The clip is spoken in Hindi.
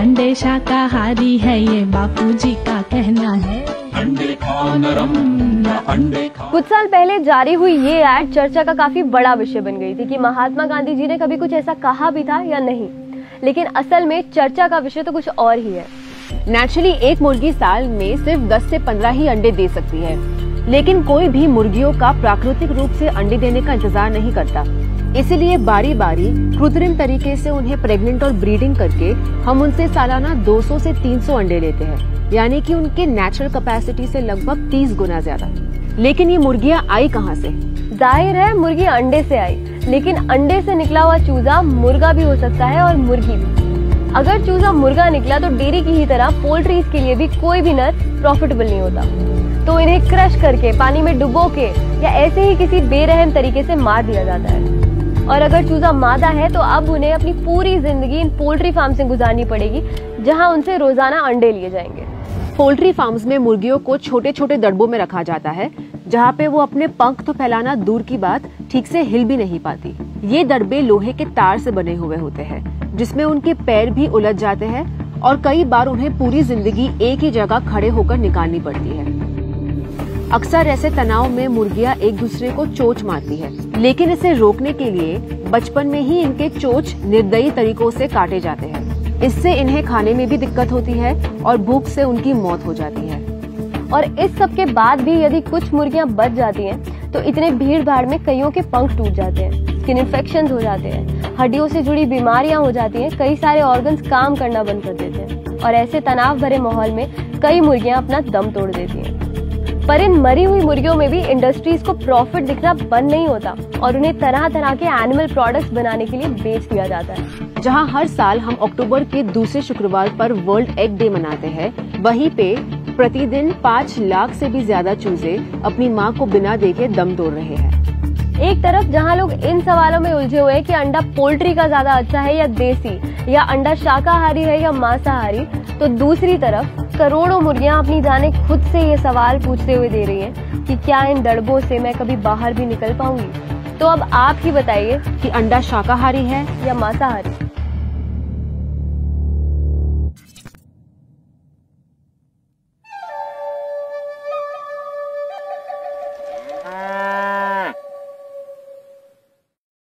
अंडे शाकाहारी है, ये बापूजी का कहना है। अंडे खाओ नरम या अंडे खाओ। कुछ साल पहले जारी हुई ये एड चर्चा का काफी बड़ा विषय बन गई थी कि महात्मा गांधी जी ने कभी कुछ ऐसा कहा भी था या नहीं, लेकिन असल में चर्चा का विषय तो कुछ और ही है। नेचुरली एक मुर्गी साल में सिर्फ 10 से 15 ही अंडे दे सकती है, लेकिन कोई भी मुर्गियों का प्राकृतिक रूप से अंडे देने का इंतजार नहीं करता। इसीलिए बारी बारी कृत्रिम तरीके से उन्हें प्रेग्नेंट और ब्रीडिंग करके हम उनसे सालाना 200 से 300 अंडे लेते हैं, यानी कि उनके नेचुरल कैपेसिटी से लगभग 30 गुना ज्यादा। लेकिन ये मुर्गियाँ आई कहाँ से? जाहिर है मुर्गी अंडे से आई, लेकिन अंडे से निकला हुआ चूजा मुर्गा भी हो सकता है और मुर्गी भी। अगर चूजा मुर्गा निकला तो डेयरी की ही तरह पोल्ट्रीज के लिए भी कोई भी नर प्रॉफिटेबल नहीं होता, तो इन्हें क्रश करके पानी में डुबो के या ऐसे ही किसी बेरहम तरीके से मार दिया जाता है। और अगर चूजा मादा है तो अब उन्हें अपनी पूरी जिंदगी इन पोल्ट्री फार्म से गुजारनी पड़ेगी, जहां उनसे रोजाना अंडे लिए जाएंगे। पोल्ट्री फार्म्स में मुर्गियों को छोटे छोटे दड़बों में रखा जाता है, जहाँ पे वो अपने पंख तो फैलाना दूर की बात ठीक से हिल भी नहीं पाती। ये दड़बे लोहे के तार से बने हुए होते हैं, जिसमें उनके पैर भी उलझ जाते हैं और कई बार उन्हें पूरी जिंदगी एक ही जगह खड़े होकर निकालनी पड़ती है। अक्सर ऐसे तनाव में मुर्गियां एक दूसरे को चोंच मारती है, लेकिन इसे रोकने के लिए बचपन में ही इनके चोंच निर्दयी तरीकों से काटे जाते हैं। इससे इन्हें खाने में भी दिक्कत होती है और भूख से उनकी मौत हो जाती है। और इस सब के बाद भी यदि कुछ मुर्गियां बच जाती हैं, तो इतने भीड़ भाड़ में कईयों के पंख टूट जाते हैं, स्किन इन्फेक्शन हो जाते हैं, हड्डियों से जुड़ी बीमारियां हो जाती हैं, कई सारे ऑर्गन्स काम करना बंद कर देते हैं और ऐसे तनाव भरे माहौल में कई मुर्गियां अपना दम तोड़ देती हैं। पर इन मरी हुई मुर्गियों में भी इंडस्ट्रीज को प्रॉफिट दिखना बंद नहीं होता और उन्हें तरह तरह के एनिमल प्रोडक्ट्स बनाने के लिए बेच दिया जाता है। जहां हर साल हम अक्टूबर के दूसरे शुक्रवार पर वर्ल्ड एग डे मनाते हैं, वहीं पे प्रतिदिन 5 लाख से भी ज्यादा चूजे अपनी मां को बिना देखे दम तोड़ रहे हैं। एक तरफ जहां लोग इन सवालों में उलझे हुए हैं कि अंडा पोल्ट्री का ज्यादा अच्छा है या देसी, या अंडा शाकाहारी है या मांसाहारी, तो दूसरी तरफ करोड़ों मुर्गियां अपनी जाने खुद से ये सवाल पूछते हुए दे रही हैं कि क्या इन दड़बों से मैं कभी बाहर भी निकल पाऊंगी। तो अब आप ही बताइए कि अंडा शाकाहारी है या मांसाहारी।